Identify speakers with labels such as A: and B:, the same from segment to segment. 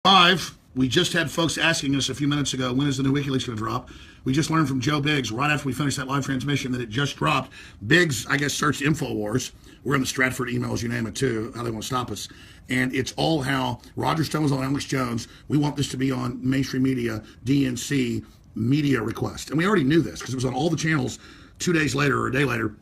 A: Live. We just had folks asking us a few minutes ago, when is the new WikiLeaks going to drop? We just learned from Joe Biggs right after we finished that live transmission that it just dropped. Biggs, I guess, searched InfoWars. We're in the Stratford emails, you name it, too, how they want to stop us. And it's all how Roger Stone was on Alex Jones. We want this to be on mainstream media, DNC, media request. And we already knew this because it was on all the channels 2 days later or a day later,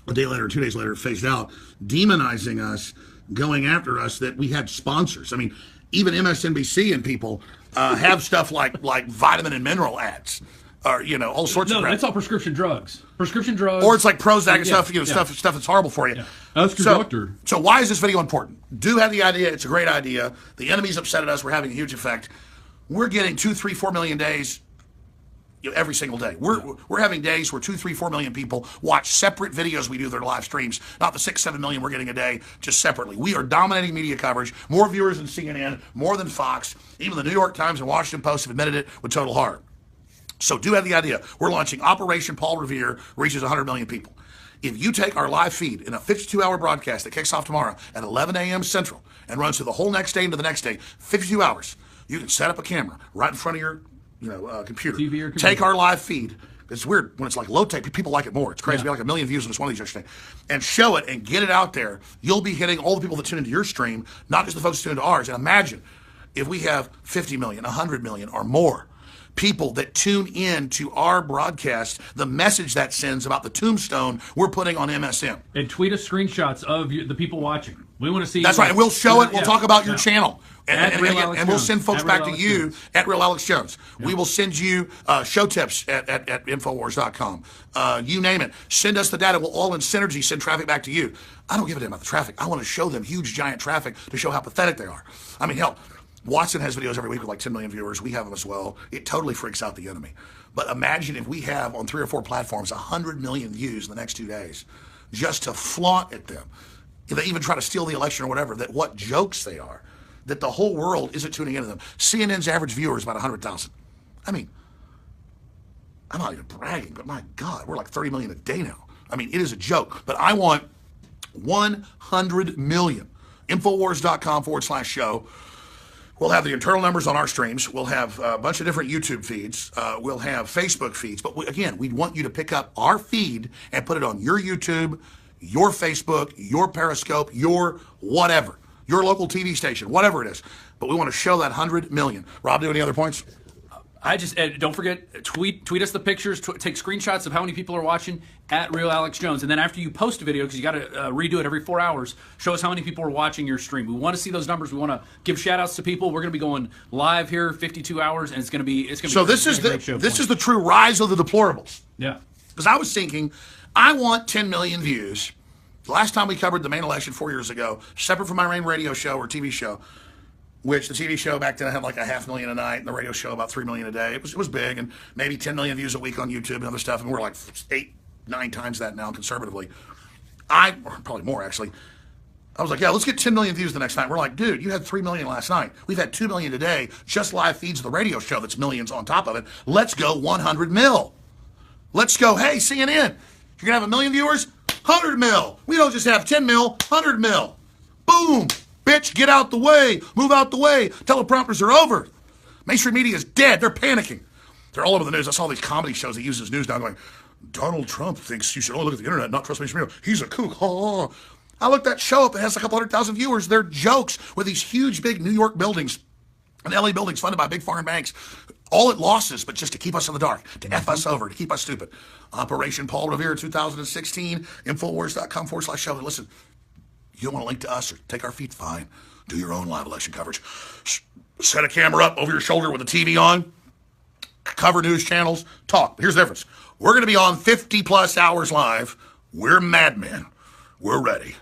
A: 2 days later, it phased out, demonizing us, going after us, that we had sponsors. I mean, even MSNBC and people have stuff like vitamin and mineral ads, or all sorts of crap.
B: No, that's all prescription drugs. Prescription drugs,
A: or it's like Prozac and stuff. Stuff that's horrible for you.
B: Yeah. Ask your doctor.
A: So why is this video important? Do have the idea. It's a great idea. The enemy's upset at us. We're having a huge effect. We're getting 2, 3, 4 million days. Every single day. We're having days where 2, 3, 4 million people watch separate videos we do their live streams, not the 6, 7 million we're getting a day, just separately. We are dominating media coverage, more viewers than CNN, more than Fox. Even the New York Times and Washington Post have admitted it with total horror. So do have the idea. We're launching Operation Paul Revere, reaches 100 million people. If you take our live feed in a 52-hour broadcast that kicks off tomorrow at 11 a.m. Central and runs through the whole next day into the next day, 52 hours, you can set up a camera right in front of your computer.
B: TV or computer.
A: Take our live feed. It's weird when it's like low tape. People like it more. It's crazy. We had like 1 million views on this one of these yesterday. And show it and get it out there. You'll be hitting all the people that tune into your stream, not just the folks that tune into ours. And imagine if we have 50 million, 100 million, or more people that tune in to our broadcast, the message that sends about the tombstone we're putting on MSM.
B: And tweet us screenshots of the people watching. We want to see.
A: That's right. And we'll show it. We'll talk about your channel. And we'll send folks
B: at
A: back to
B: Alex
A: you
B: Jones.
A: at Real Alex Jones. We will send you show tips at Infowars.com. You name it. Send us the data. We'll all in synergy send traffic back to you. I don't give a damn about the traffic. I want to show them huge, giant traffic to show how pathetic they are. I mean, hell, Watson has videos every week with like 10 million viewers. We have them as well. It totally freaks out the enemy. But imagine if we have on 3 or 4 platforms 100 million views in the next 2 days just to flaunt at them. If they even try to steal the election or whatever, that what jokes they are, that the whole world isn't tuning into them. CNN's average viewer is about 100,000. I mean, I'm not even bragging, but my God, we're like 30 million a day now. I mean, it is a joke. But I want 100 million. Infowars.com/show. We'll have the internal numbers on our streams. We'll have a bunch of different YouTube feeds. We'll have Facebook feeds. But again, we want you to pick up our feed and put it on your YouTube, your Facebook, your Periscope, your whatever, your local TV station, whatever it is. But we want to show that 100 million. Rob, do any other points?
B: Don't forget, tweet us the pictures, take screenshots of how many people are watching at Real Alex Jones. And then after you post a video, because you got to redo it every 4 hours, show us how many people are watching your stream. We want to see those numbers. We want to give shout outs to people. We're going to be going live here 52 hours, and it's going to be
A: so this is the true rise of the deplorables.
B: Yeah.
A: Because I was thinking, I want 10 million views. The last time we covered the main election 4 years ago, separate from my main radio show or TV show, which the TV show back then had like 500,000 a night, and the radio show about 3 million a day. It was big, and maybe 10 million views a week on YouTube and other stuff, and we're like 8, 9 times that now conservatively. Or probably more actually. I was like, yeah, let's get 10 million views the next night. We're like, dude, you had 3 million last night. We've had 2 million today, just live feeds of the radio show that's millions on top of it. Let's go 100 mil. Let's go, hey, CNN, you're going to have 1 million viewers? 100 mil. We don't just have 10 mil, 100 mil. Boom. Bitch, get out the way. Move out the way. Teleprompters are over. Mainstream media is dead. They're panicking. They're all over the news. I saw these comedy shows that use this news now going, Donald Trump thinks you should only look at the internet, not trust mainstream media. He's a kook. Ha. I looked that show up. It has a couple 100,000 viewers. They're jokes with these huge, big New York buildings and LA buildings funded by big foreign banks. All at losses, but just to keep us in the dark, to F us over, to keep us stupid. Operation Paul Revere 2016, Infowars.com/show. Listen, you don't want to link to us or take our feed? Fine. Do your own live election coverage. Set a camera up over your shoulder with a TV on. Cover news channels. Talk. Here's the difference. We're going to be on 50-plus hours live. We're madmen. We're ready.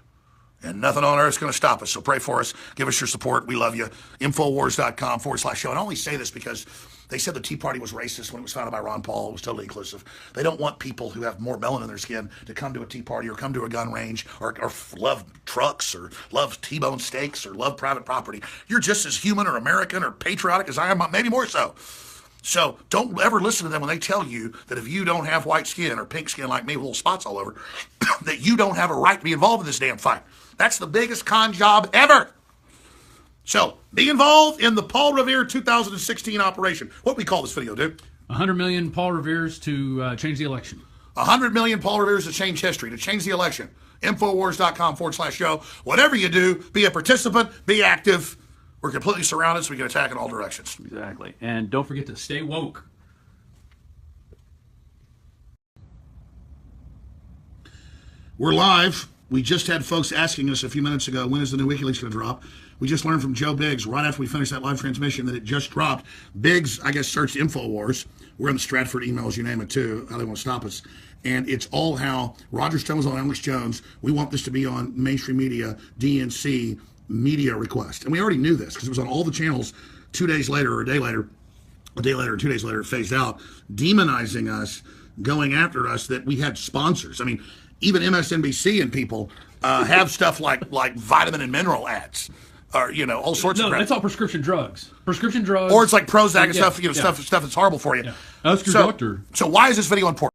A: And nothing on earth is going to stop us. So pray for us. Give us your support. We love you. Infowars.com/show. And I only say this because they said the Tea Party was racist when it was founded by Ron Paul. It was totally inclusive. They don't want people who have more melanin in their skin to come to a Tea Party or come to a gun range or love trucks or love T-bone steaks or love private property. You're just as human or American or patriotic as I am, maybe more so. So don't ever listen to them when they tell you that if you don't have white skin or pink skin like me with little spots all over, that you don't have a right to be involved in this damn fight. That's the biggest con job ever. So, be involved in the Paul Revere 2016 operation. What we call this video, dude?
B: 100 million Paul Revere's to change the election.
A: 100 million Paul Revere's to change history, to change the election. Infowars.com/show. Whatever you do, be a participant, be active. We're completely surrounded, so we can attack in all directions.
B: Exactly. And don't forget to stay woke.
A: We're live. We just had folks asking us a few minutes ago, when is the new WikiLeaks going to drop? We just learned from Joe Biggs right after we finished that live transmission that it just dropped. Biggs, I guess, searched InfoWars. We're in the Stratford emails, you name it, too, how they want to stop us. And it's all how Roger Stone was on Alex Jones. We want this to be on mainstream media, DNC, media request. And we already knew this because it was on all the channels 2 days later or a day later, or 2 days later, it phased out, demonizing us, going after us, that we had sponsors. I mean, even MSNBC and people have stuff like vitamin and mineral ads, or all sorts of crap.
B: That's all prescription drugs. Prescription drugs,
A: or it's like Prozac and stuff, stuff that's horrible for you.
B: Ask your doctor.
A: So why is this video important?